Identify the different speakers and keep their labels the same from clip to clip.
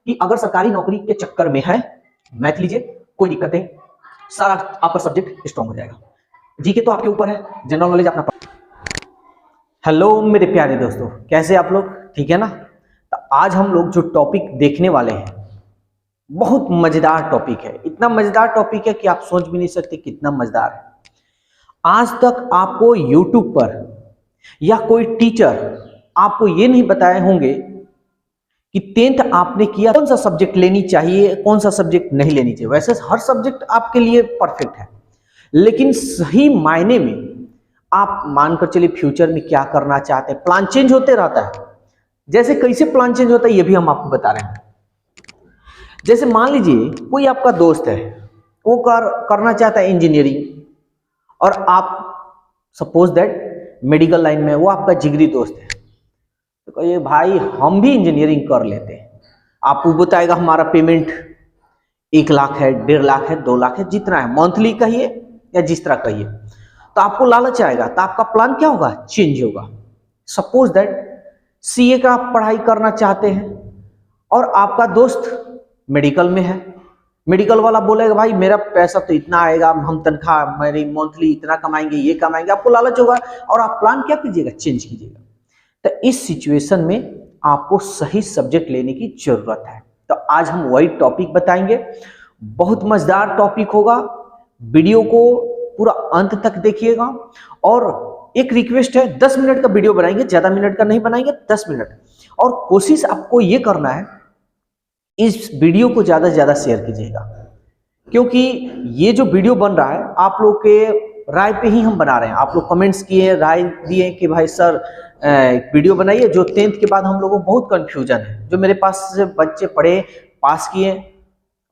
Speaker 1: कि अगर सरकारी नौकरी के चक्कर में है, मैथ लीजिए, कोई दिक्कत नहीं, सारा आपका सब्जेक्ट स्ट्रांग हो जाएगा। जीके तो आपके ऊपर है, जनरल नॉलेज अपना। हेलो मेरे प्यारे दोस्तों, कैसे आप लोग? ठीक है ना? तो आज हम लोग जो टॉपिक देखने वाले हैं, बहुत मजेदार टॉपिक है। इतना मजेदार टॉपिक है कि आप सोच भी नहीं सकते कितना मजेदार है। आज तक आपको YouTube पर या कोई टीचर आपको ये नहीं बताए होंगे कि 10th आपने किया, कौन सा सब्जेक्ट लेनी चाहिए, कौन सा सब्जेक्ट नहीं लेनी चाहिए। वैसे हर सब्जेक्ट आपके लिए परफेक्ट है, लेकिन सही मायने में आप मानकर चलिए फ्यूचर में क्या करना चाहते हैं। प्लान चेंज होते रहता है। जैसे कैसे प्लान चेंज होता है ये भी हम आपको बता रहे हैं। जैसे मान लीजिए कोई आपका दोस्त है, वो करना चाहता है इंजीनियरिंग, और आप सपोज दैट मेडिकल लाइन में, वो आपका जिगरी दोस्त है। तो कहिए भाई हम भी इंजीनियरिंग कर लेते हैं। आपको बताएगा हमारा पेमेंट 1 लाख है, 1.5 लाख है, 2 लाख है, जितना है, मंथली कहिए या जिस तरह कहिए। तो आपको लालच आएगा, तो आपका प्लान क्या होगा? चेंज होगा। सपोज दैट सीए का आप पढ़ाई करना चाहते हैं और आपका दोस्त मेडिकल में है। मेडिकल वाला बोलेगा भाई मेरा पैसा तो इतना आएगा, हम तनख्वाह मेरी मंथली इतना कमाएंगे, ये कमाएंगे। आपको लालच होगा और आप प्लान क्या कीजिएगा? चेंज कीजिएगा। तो इस सिचुएशन में आपको सही सब्जेक्ट लेने की जरूरत है। तो आज हम वही टॉपिक बताएंगे। बहुत मजेदार टॉपिक होगा। वीडियो को पूरा अंत तक देखिएगा। और एक रिक्वेस्ट है, 10 मिनट का वीडियो बनाएंगे, ज्यादा मिनट का नहीं बनाएंगे, 10 मिनट। और कोशिश आपको ये करना है, इस वीडियो को ज्यादा से ज्यादा शेयर कीजिएगा, क्योंकि ये जो वीडियो बन रहा है आप लोग के राय पे ही हम बना रहे हैं। आप लोग कमेंट्स किए, राय दिए कि भाई सर वीडियो बनाइए। जो 10th के बाद हम लोगों को बहुत कंफ्यूजन है, जो मेरे पास से बच्चे पढ़े, पास किए,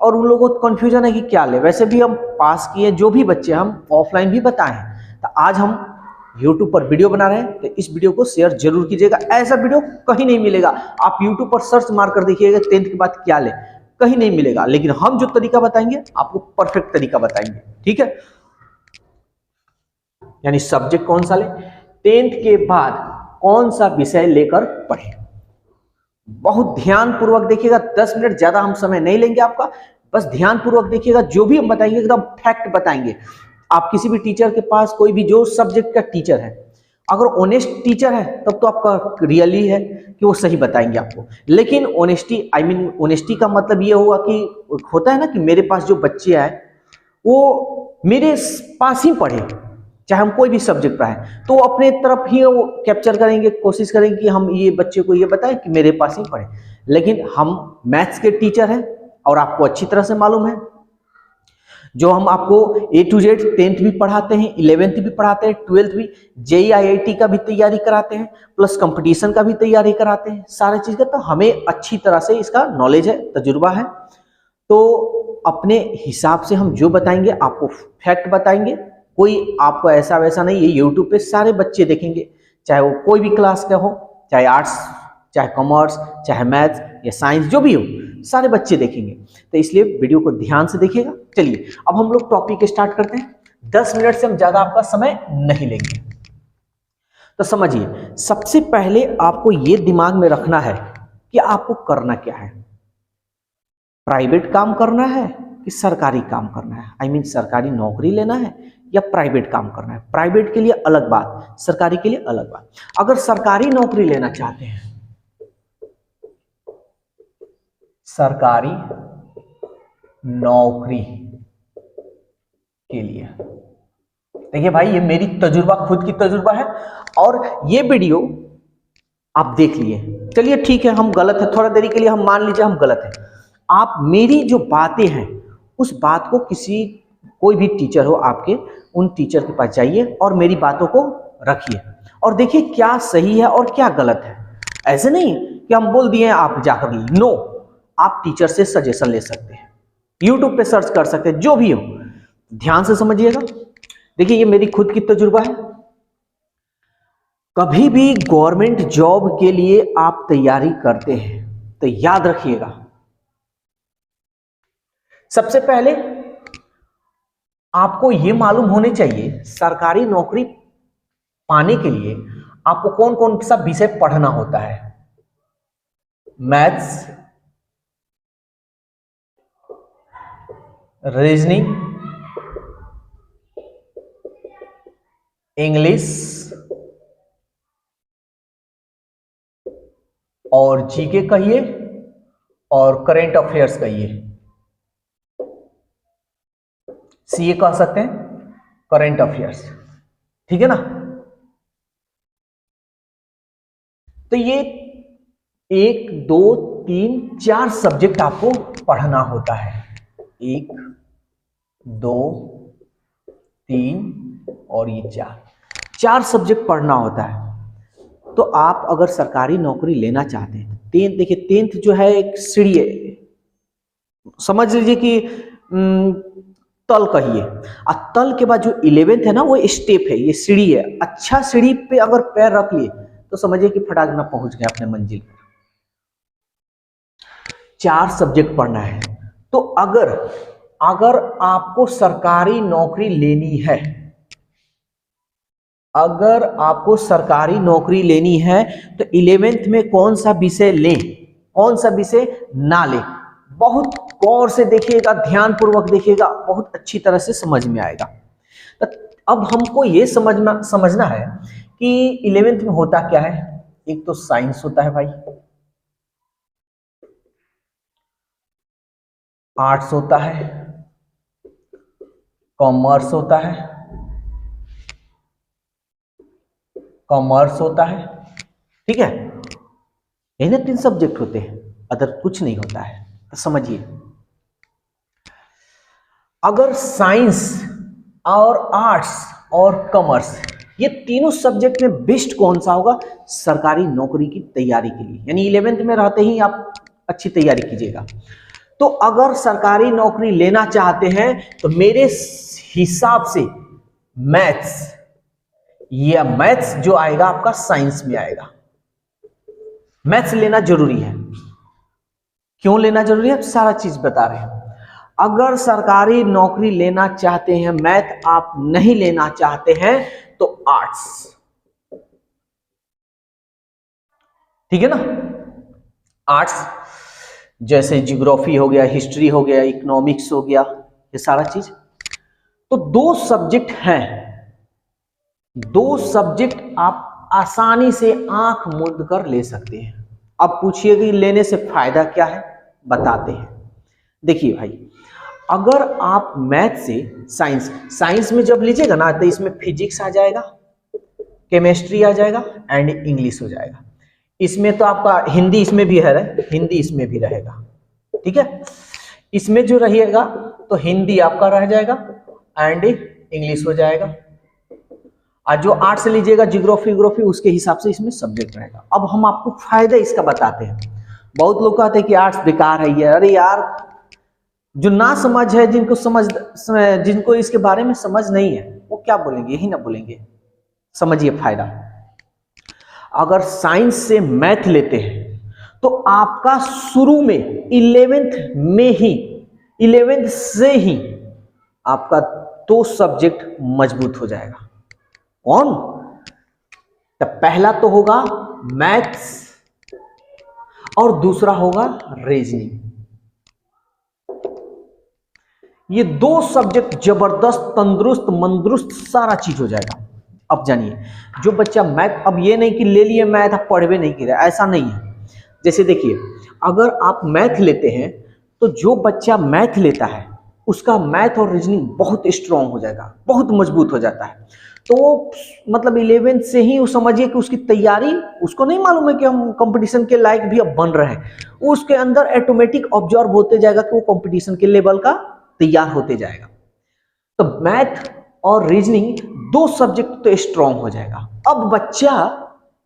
Speaker 1: और उन लोगों को कंफ्यूजन है कि क्या ले। वैसे भी हम पास किए जो भी बच्चे, हम ऑफलाइन भी बताए। तो आज हम YouTube पर वीडियो बना रहे हैं, तो इस वीडियो को शेयर जरूर कीजिएगा। ऐसा वीडियो कहीं नहीं मिलेगा। आप YouTube पर सर्च मार कर देखिएगा 10th के बाद क्या ले, कहीं नहीं मिलेगा। लेकिन हम जो तरीका बताएंगे आपको परफेक्ट तरीका बताएंगे, ठीक है? यानी सब्जेक्ट कौन सा ले, 10th के बाद कौन सा विषय लेकर पढ़े। बहुत ध्यान पूर्वक देखिएगा। 10 मिनट, ज्यादा हम समय नहीं लेंगे आपका, बस ध्यान पूर्वक देखिएगा। जो भी हम बताएंगे एकदम फैक्ट बताएंगे। आप किसी भी टीचर के पास, कोई भी जो सब्जेक्ट का टीचर है, अगर ऑनेस्ट टीचर है तब तो आपका रियली है कि वो सही बताएंगे आपको। लेकिन ऑनेस्टी, ऑनेस्टी का मतलब ये होगा कि होता है ना कि मेरे पास जो बच्चे आए वो मेरे पास ही पढ़े, चाहे हम कोई भी सब्जेक्ट पढ़ाएं, तो अपने तरफ ही वो कैप्चर करेंगे, कोशिश करेंगे कि हम ये बच्चे को ये बताएं कि मेरे पास ही पढ़े। लेकिन हम मैथ्स के टीचर हैं और आपको अच्छी तरह से मालूम है, जो हम आपको A to Z 10th भी पढ़ाते हैं, 11th भी पढ़ाते हैं, 12th भी, JEE IIT का भी तैयारी कराते हैं, प्लस कंपटीशन का भी तैयारी कराते हैं, सारे चीज का। तो हमें अच्छी तरह से इसका नॉलेज है, तजुर्बा है। तो अपने हिसाब से हम जो बताएंगे आपको फैक्ट बताएंगे। कोई आपको ऐसा वैसा नहीं, ये यूट्यूब पे सारे बच्चे देखेंगे, चाहे वो कोई भी क्लास का हो, चाहे आर्ट्स, चाहे कॉमर्स, चाहे मैथ्स या साइंस, जो भी हो, सारे बच्चे देखेंगे। तो इसलिए वीडियो को ध्यान से देखिएगा। चलिए अब हम लोग टॉपिक स्टार्ट करते हैं। 10 मिनट से हम ज्यादा आपका समय नहीं लेंगे। तो समझिए, सबसे पहले आपको ये दिमाग में रखना है कि आपको करना क्या है। प्राइवेट काम करना है कि सरकारी काम करना है? आई मीन सरकारी नौकरी लेना है या प्राइवेट काम करना है? प्राइवेट के लिए अलग बात, सरकारी के लिए अलग बात। अगर सरकारी नौकरी लेना चाहते हैं, सरकारी नौकरी के लिए, देखिए भाई ये मेरी तजुर्बा, खुद की तजुर्बा है, और ये वीडियो आप देख लिए। चलिए ठीक है, हम गलत है, थोड़ा देरी के लिए हम मान लीजिए हम गलत है। आप मेरी जो बातें हैं उस बात को कोई भी टीचर हो आपके, उन टीचर के पास जाइए और मेरी बातों को रखिए और देखिए क्या सही है और क्या गलत है। ऐसे नहीं कि हम बोल दिए आप जाकर, नो, आप टीचर से सजेशन ले सकते हैं, यूट्यूब पे सर्च कर सकते हैं, जो भी हो। ध्यान से समझिएगा। देखिए ये मेरी खुद की तजुर्बा है। कभी भी गवर्नमेंट जॉब के लिए आप तैयारी करते हैं तो याद रखिएगा, सबसे पहले आपको यह मालूम होने चाहिए सरकारी नौकरी पाने के लिए आपको कौन कौन सा विषय पढ़ना होता है। मैथ्स, रीजनिंग, इंग्लिश और जीके कहिए और करंट अफेयर्स कहिए, सीए कह सकते हैं, करंट अफेयर्स, ठीक है ना। तो ये 1 2 3 4 सब्जेक्ट आपको पढ़ना होता है। 1 2 3 और ये 4 सब्जेक्ट पढ़ना होता है। तो आप अगर सरकारी नौकरी लेना चाहते हैं, टेंथ देखिए, टेंथ जो है एक सीढ़ी है, समझ लीजिए कि तल कहिए, और तल के बाद जो 11th है ना, वो स्टेप है, ये सीढ़ी है। अच्छा सीढ़ी पे अगर पैर रख लिए तो समझिए कि फटाक ना पहुंच गए अपने मंजिल पर। 4 सब्जेक्ट पढ़ना है। तो अगर आपको सरकारी नौकरी लेनी है, अगर आपको सरकारी नौकरी लेनी है तो 11th में कौन सा विषय लें, कौन सा विषय ना लें, बहुत गौर से देखिएगा, ध्यान पूर्वक देखिएगा, बहुत अच्छी तरह से समझ में आएगा। तो अब हमको ये समझना है कि 11th में होता क्या है। एक तो साइंस होता है भाई, आर्ट्स होता है, कॉमर्स होता है, ठीक है, इन्हें 3 सब्जेक्ट होते हैं, अदर कुछ नहीं होता है। तो समझिए, अगर साइंस और आर्ट्स और कॉमर्स, ये तीनों सब्जेक्ट में बेस्ट कौन सा होगा सरकारी नौकरी की तैयारी के लिए, यानी 11th में रहते ही आप अच्छी तैयारी कीजिएगा। तो अगर सरकारी नौकरी लेना चाहते हैं तो मेरे हिसाब से मैथ्स, या मैथ्स जो आएगा आपका साइंस में आएगा। मैथ्स लेना जरूरी है। क्यों लेना जरूरी है, सारा चीज बता रहे हैं। अगर सरकारी नौकरी लेना चाहते हैं, मैथ आप नहीं लेना चाहते हैं, तो आर्ट्स, ठीक है ना। आर्ट्स जैसे ज्योग्राफी हो गया, हिस्ट्री हो गया, इकोनॉमिक्स हो गया, ये सारा चीज। तो 2 सब्जेक्ट हैं, 2 सब्जेक्ट आप आसानी से आंख मूंद कर ले सकते हैं। अब पूछिए कि लेने से फायदा क्या है, बताते हैं। देखिए भाई, अगर आप मैथ से साइंस में जब लीजिएगा ना, तो इसमें फिजिक्स आ जाएगा, केमिस्ट्री आ जाएगा एंड इंग्लिश हो जाएगा। इसमें तो आपका हिंदी इसमें भी है, हिंदी इसमें भी रहेगा, ठीक है। इसमें जो रहेगा तो हिंदी आपका रह जाएगा एंड इंग्लिश हो जाएगा। और जो आर्ट्स से लीजिएगा, ज्योग्राफी उसके हिसाब से इसमें सब्जेक्ट रहेगा। अब हम आपको फायदा इसका बताते हैं। बहुत लोग कहते हैं कि आर्ट्स बेकार है ये। अरे यार, जो ना समझ है, जिनको इसके बारे में समझ नहीं है, वो क्या बोलेंगे, यही ना बोलेंगे। समझिए फायदा, अगर साइंस से मैथ लेते हैं तो आपका शुरू में 11th से ही आपका 2 सब्जेक्ट मजबूत हो जाएगा। कौन? तो पहला तो होगा मैथ्स और दूसरा होगा रीजनिंग। ये 2 सब्जेक्ट जबरदस्त, तंदुरुस्त मंदुरुस्त सारा चीज हो जाएगा। अब जानिए, जो बच्चा मैथ, अब ये नहीं कि ले लिए मैथ आप पढ़वे नहीं कर रहे, ऐसा नहीं है। जैसे देखिए, अगर आप मैथ लेते हैं तो जो बच्चा मैथ लेता है उसका मैथ और रीजनिंग बहुत स्ट्रांग हो जाएगा, बहुत मजबूत हो जाता है। तो मतलब 11th से ही वो समझिए कि उसकी तैयारी, उसको नहीं मालूम है कि हम कंपटीशन के लायक भी अब बन रहे हैं, उसके अंदर ऑटोमेटिक ऑब्जर्व होते जाएगा कि वो कंपटीशन के लेवल का तैयार होते जाएगा। तो मैथ और रीजनिंग 2 सब्जेक्ट तो स्ट्रांग हो जाएगा। अब बच्चा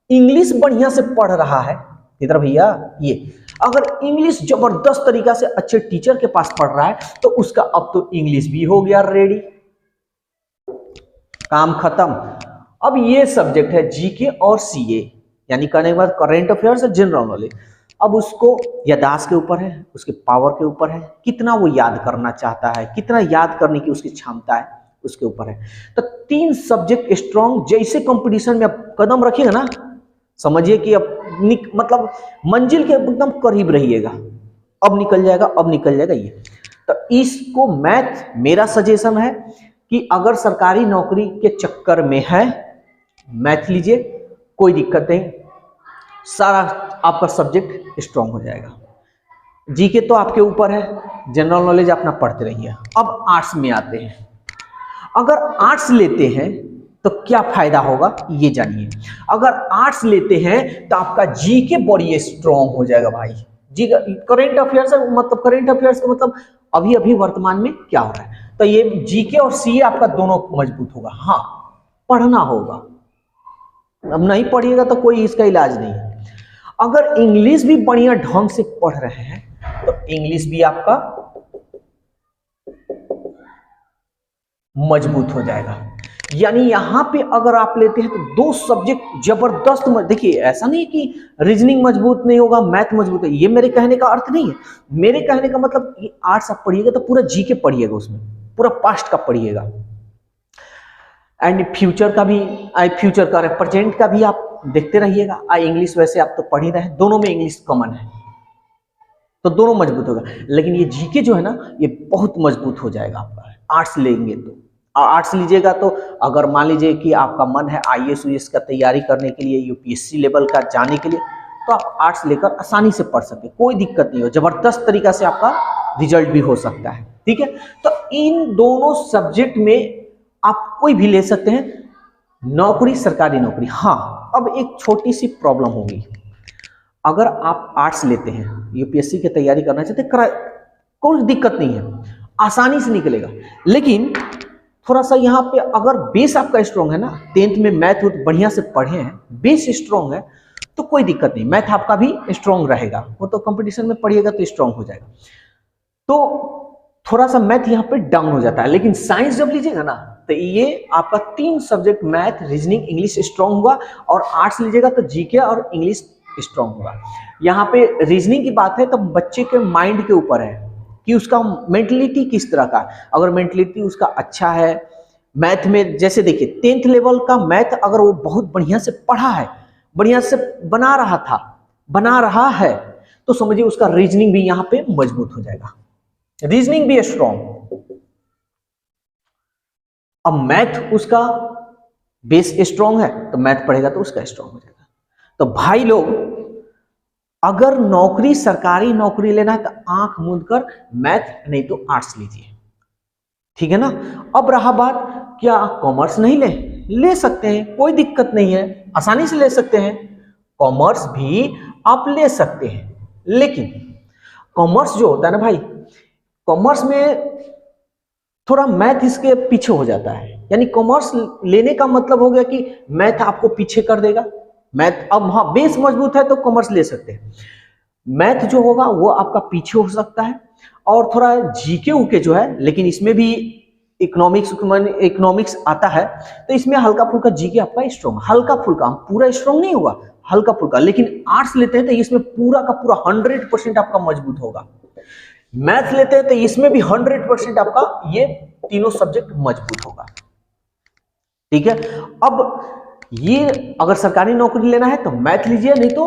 Speaker 1: इंग्लिश बढ़िया से पढ़ रहा है, इधर भैया, ये अगर इंग्लिश जबरदस्त तरीका से अच्छे टीचर के पास पढ़ रहा है तो उसका अब तो इंग्लिश भी हो गया रेडी, काम खत्म। अब ये सब्जेक्ट है जीके और सीए, यानी करने के बाद करंट अफेयर्स और जनरल नॉलेज। अब उसको याददाश्त के ऊपर है, उसके पावर के ऊपर है, कितना वो याद करना चाहता है, कितना याद करने की उसकी क्षमता है, उसके ऊपर है। तो 3 सब्जेक्ट स्ट्रांग, जैसे कंपटीशन में आप कदम रखिएगा ना, समझिए कि अब मतलब मंजिल के एकदम करीब रहिएगा। अब निकल जाएगा ये। तो इसको मैथ, मेरा सजेशन है कि अगर सरकारी नौकरी के चक्कर में है, मैथ लीजिए, कोई दिक्कत नहीं, सारा आपका सब्जेक्ट स्ट्रांग हो जाएगा। जीके तो आपके ऊपर है, जनरल नॉलेज अपना पढ़ते रहिए। अब आर्ट्स में आते हैं। अगर आर्ट्स लेते हैं तो क्या फायदा होगा ये जानिए। अगर आर्ट्स लेते हैं तो आपका जीके बड़ी स्ट्रांग हो जाएगा भाई। जी, करेंट अफेयर्स मतलब, करेंट अफेयर्स का मतलब अभी अभी वर्तमान में क्या हो रहा है, तो ये जीके और सीए आपका दोनों मजबूत होगा। हाँ, पढ़ना होगा, अब नहीं पढ़िएगा तो कोई इसका इलाज नहीं है। अगर इंग्लिश भी बढ़िया ढंग से पढ़ रहे हैं तो इंग्लिश भी आपका मजबूत हो जाएगा। यानी यहां पे अगर आप लेते हैं तो दो सब्जेक्ट जबरदस्त। देखिए, ऐसा नहीं कि रीजनिंग मजबूत नहीं होगा, मैथ मजबूत है, ये मेरे कहने का अर्थ नहीं है। मेरे कहने का मतलब ये आर्ट्स आप पढ़िएगा तो पूरा जीके पढ़िएगा, उसमें पूरा पास्ट का पढ़िएगा, एंड फ्यूचर का भी, फ्यूचर का प्रेजेंट का भी आप देखते रहिएगा। इंग्लिश वैसे आप तो पढ़ ही रहे हैं, दोनों में इंग्लिश कॉमन है तो दोनों मजबूत होगा। लेकिन ये जीके जो है ना, ये बहुत मजबूत हो जाएगा आपका आर्ट्स लेंगे तो। आर्ट्स लीजिएगा तो अगर मान लीजिए कि आपका मन है आईएएस यूएस का तैयारी करने के लिए, यूपीएससी लेवल का जाने के लिए, तो आप आर्ट्स लेकर आसानी से पढ़ सकते, कोई दिक्कत नहीं हो, जबरदस्त तरीका से आपका रिजल्ट भी हो सकता है। ठीक है, तो इन दोनों सब्जेक्ट में आप कोई भी ले सकते हैं, नौकरी, सरकारी नौकरी। हाँ, अब एक छोटी सी प्रॉब्लम होगी। अगर आप आर्ट्स लेते हैं, यूपीएससी की तैयारी करना चाहते हैं, कोई दिक्कत नहीं है, आसानी से निकलेगा। लेकिन थोड़ा सा यहाँ पे अगर बेस आपका स्ट्रॉन्ग है ना, 10th में मैथ बढ़िया से पढ़े हैं, बेस स्ट्रॉन्ग है, तो कोई दिक्कत नहीं, मैथ आपका भी स्ट्रॉन्ग रहेगा। वो तो कंपटीशन में पढ़िएगा तो स्ट्रॉन्ग हो जाएगा। तो थोड़ा सा मैथ यहाँ पे डाउन हो जाता है। लेकिन साइंस जब लीजिएगा ना, तो ये आपका 3 subject math, reasoning, English strong होगा। और आर्ट्स लीजिएगा तो जीके और इंग्लिश स्ट्रॉन्ग होगा। यहाँ पे रीजनिंग की बात है तो बच्चे के माइंड के ऊपर है कि उसका मेंटलिटी किस तरह का। अगर मेंटलिटी उसका अच्छा है, मैथ में जैसे देखिए 10th लेवल का मैथ अगर वो बहुत बढ़िया से पढ़ा है, बढ़िया से बना रहा है, तो समझिए उसका रीजनिंग भी यहाँ पे मजबूत हो जाएगा, रीजनिंग भी स्ट्रॉन्ग। अब मैथ उसका बेस स्ट्रॉन्ग है तो मैथ पढ़ेगा तो उसका स्ट्रॉन्ग हो जाएगा। तो भाई लोग, अगर नौकरी, सरकारी नौकरी लेना है तो आंख मूंद कर मैथ नहीं तो आर्ट्स लीजिए, ठीक है ना। अब रहा बात, क्या कॉमर्स नहीं ले सकते हैं, कोई दिक्कत नहीं है, आसानी से ले सकते हैं, कॉमर्स भी आप ले सकते हैं। लेकिन कॉमर्स जो होता है ना भाई, कॉमर्स में थोड़ा मैथ इसके पीछे हो जाता है। यानी कॉमर्स लेने का मतलब हो गया कि मैथ आपको पीछे कर देगा। मैथ, अब हाँ बेस मजबूत है तो कॉमर्स ले सकते हैं, मैथ जो होगा वो आपका पीछे हो सकता है। और थोड़ा जीके उके जो है, लेकिन इसमें भी इकोनॉमिक्स आता है, तो इसमें हल्का फुल्का जीके आपका स्ट्रॉन्ग, हल्का फुल्का, पूरा स्ट्रॉन्ग नहीं होगा, हल्का फुल्का। लेकिन आर्ट्स लेते हैं तो इसमें पूरा का पूरा 100% आपका मजबूत होगा। मैथ लेते हैं तो इसमें भी 100% आपका ये तीनों सब्जेक्ट मजबूत होगा। ठीक है, अब ये अगर सरकारी नौकरी लेना है तो मैथ लीजिए, नहीं तो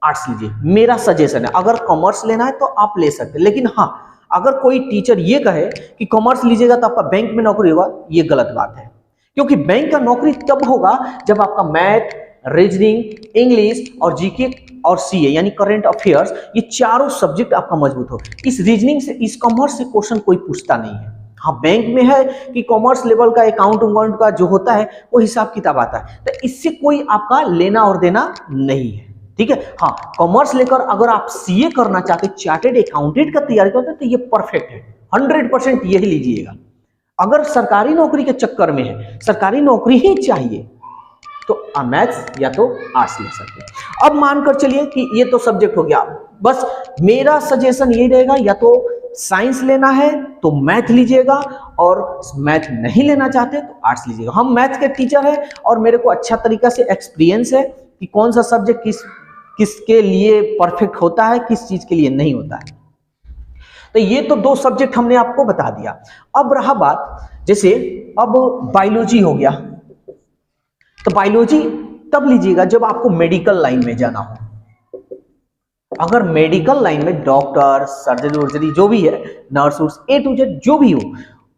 Speaker 1: आर्ट्स लीजिए, मेरा सजेशन है। अगर कॉमर्स लेना है तो आप ले सकते हैं। लेकिन हाँ, अगर कोई टीचर ये कहे कि कॉमर्स लीजिएगा तो आपका बैंक में नौकरी होगा, ये गलत बात है। क्योंकि बैंक का नौकरी तब होगा जब आपका मैथ, रीजनिंग, इंग्लिश और जीके और सीए यानी करंट अफेयर्स, ये चारों सब्जेक्ट आपका मजबूत हो। इस रीजनिंग से, इस कॉमर्स से क्वेश्चन कोई पूछता नहीं है। हाँ, बैंक में है कि कॉमर्स लेवल का अकाउंट का जो होता है वो हिसाब किताब आता है, तो इससे कोई आपका लेना और देना नहीं है। ठीक है, हाँ, कॉमर्स लेकर अगर आप सीए करना चाहते, चार्टेड अकाउंटेंट का तैयारी करते हैं, तो ये परफेक्ट है, 100% यही लीजिएगा। अगर सरकारी नौकरी के चक्कर में है, सरकारी नौकरी ही चाहिए, तो मैथ्स या तो आर्ट्स ले सकते हैं। अब मानकर चलिए कि ये तो सब्जेक्ट हो गया, बस मेरा सजेशन यही रहेगा, या तो साइंस लेना है तो मैथ लीजिएगा, और मैथ नहीं लेना चाहते तो आर्ट्स लीजिएगा। हम मैथ के टीचर हैं और मेरे को अच्छा तरीका से एक्सपीरियंस है कि कौन सा सब्जेक्ट किसके लिए परफेक्ट होता है, किस चीज के लिए नहीं होता है। तो ये तो 2 सब्जेक्ट हमने आपको बता दिया। अब रहा बात, जैसे अब बायोलॉजी हो गया, तो बायोलॉजी तब लीजिएगा जब आपको मेडिकल लाइन में जाना हो। अगर मेडिकल लाइन में डॉक्टर, सर्जरी वर्जरी जो भी है, nurse Urs A to Z जो भी हो,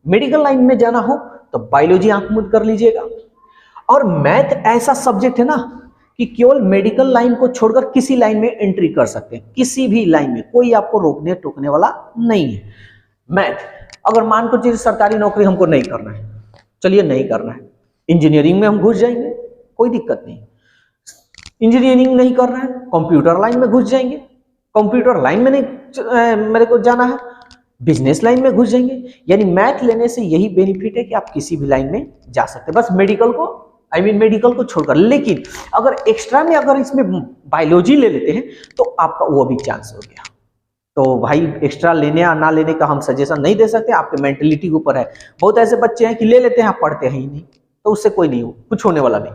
Speaker 1: मेडिकल लाइन में जाना हो तो बायोलॉजी आंख मूंद कर लीजिएगा। और मैथ ऐसा सब्जेक्ट है ना कि केवल मेडिकल लाइन को छोड़कर किसी लाइन में एंट्री कर सकते हैं, किसी भी लाइन में कोई आपको रोकने टोकने वाला नहीं है। मैथ अगर मान कर चलिए सरकारी नौकरी हमको नहीं करना है, चलिए नहीं करना है, इंजीनियरिंग में हम घुस जाएंगे, कोई दिक्कत नहीं। इंजीनियरिंग नहीं कर रहे हैं, कंप्यूटर लाइन में घुस जाएंगे, कंप्यूटर लाइन में नहीं मेरे को जाना है, बिजनेस लाइन में घुस जाएंगे। यानी मैथ लेने से यही बेनिफिट है कि आप किसी भी लाइन में जा सकते हैं, बस मेडिकल को मेडिकल को छोड़कर। लेकिन अगर एक्स्ट्रा में अगर इसमें बायोलॉजी ले लेते हैं तो आपका वो भी चांस हो गया। तो भाई एक्स्ट्रा लेने या ना लेने का हम सजेशन नहीं दे सकते, आपके मेंटेलिटी के ऊपर है। बहुत ऐसे बच्चे हैं कि ले लेते हैं, आप पढ़ते हैं ही नहीं, तो उससे कोई नहीं हो, कुछ होने वाला नहीं।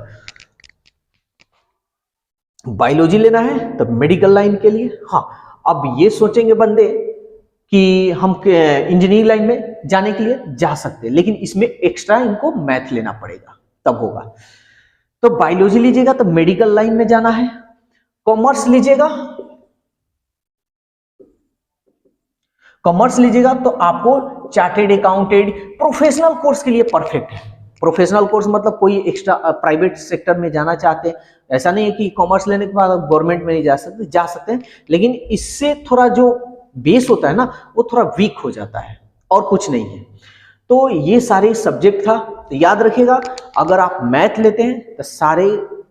Speaker 1: बायोलॉजी लेना है तो मेडिकल लाइन के लिए, हाँ अब ये सोचेंगे बंदे कि हम इंजीनियरिंग लाइन में जाने के लिए जा सकते हैं, लेकिन इसमें एक्स्ट्रा इनको मैथ लेना पड़ेगा तब होगा। तो बायोलॉजी लीजिएगा तो मेडिकल लाइन में जाना है। कॉमर्स लीजिएगा, कॉमर्स लीजिएगा तो आपको चार्टेड अकाउंटेंट प्रोफेशनल कोर्स के लिए परफेक्ट है। प्रोफेशनल कोर्स मतलब कोई एक्स्ट्रा प्राइवेट सेक्टर में जाना चाहते हैं, ऐसा नहीं है कि कॉमर्स लेने के बाद गवर्नमेंट में नहीं जा सकते, जा सकते हैं, लेकिन इससे थोड़ा जो बेस होता है ना वो थोड़ा वीक हो जाता है और कुछ नहीं है। तो ये सारे सब्जेक्ट था, तो याद रखिएगा अगर आप मैथ लेते हैं तो सारे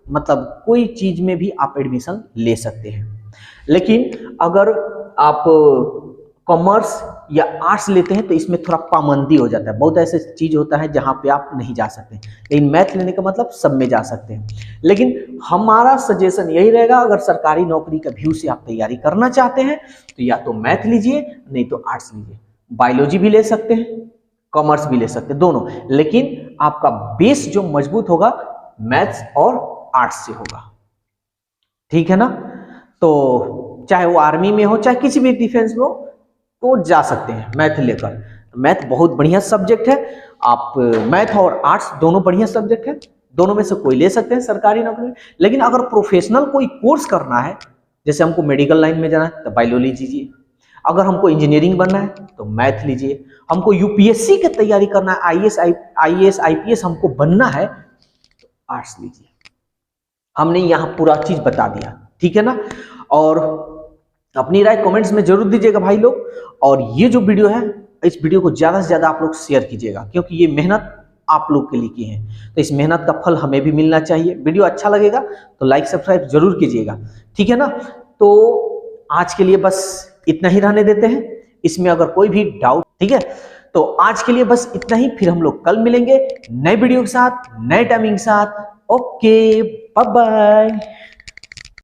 Speaker 1: मतलब कोई चीज में भी आप एडमिशन ले सकते हैं। लेकिन अगर आप कॉमर्स या आर्ट्स लेते हैं तो इसमें थोड़ा पाबंदी हो जाता है, बहुत ऐसे चीज होता है जहां पे आप नहीं जा सकते, लेकिन मैथ लेने का मतलब सब में जा सकते हैं। लेकिन हमारा सजेशन यही रहेगा, अगर सरकारी नौकरी का व्यू से आप तैयारी करना चाहते हैं तो या तो मैथ लीजिए नहीं तो आर्ट्स लीजिए। बायोलॉजी भी ले सकते हैं, कॉमर्स भी ले सकते हैं, दोनों, लेकिन आपका बेस जो मजबूत होगा मैथ्स और आर्ट्स से होगा, ठीक है ना। तो चाहे वो आर्मी में हो चाहे किसी भी डिफेंस में हो तो जा सकते हैं मैथ लेकर। मैथ बहुत बढ़िया सब्जेक्ट है, आप मैथ और आर्ट्स दोनों बढ़िया सब्जेक्ट है, दोनों में से कोई ले सकते हैं सरकारी नौकरी। लेकिन अगर प्रोफेशनल कोई कोर्स करना है, जैसे हमको मेडिकल लाइन में जाना है तो बायोलॉजी लीजिए, अगर हमको इंजीनियरिंग बनना है तो मैथ लीजिए, हमको यूपीएससी की तैयारी करना है, आईएएस आईपीएस हमको बनना है तो आर्ट्स लीजिए। हमने यहाँ पूरा चीज बता दिया, ठीक है ना। और अपनी राय कमेंट्स में जरूर दीजिएगा भाई लोग, और ये जो वीडियो है इस वीडियो को ज्यादा से ज्यादा आप लोग शेयर कीजिएगा, क्योंकि ये मेहनत आप लोग के लिए की है, तो इस मेहनत का फल हमें भी मिलना चाहिए। वीडियो अच्छा लगेगा तो लाइक सब्सक्राइब जरूर कीजिएगा, ठीक है ना। तो आज के लिए बस इतना ही रहने देते हैं, इसमें अगर कोई भी डाउट, ठीक है, तो आज के लिए बस इतना ही। फिर हम लोग कल मिलेंगे नए वीडियो के साथ, नए टाइमिंग के साथ। Okay, bye bye.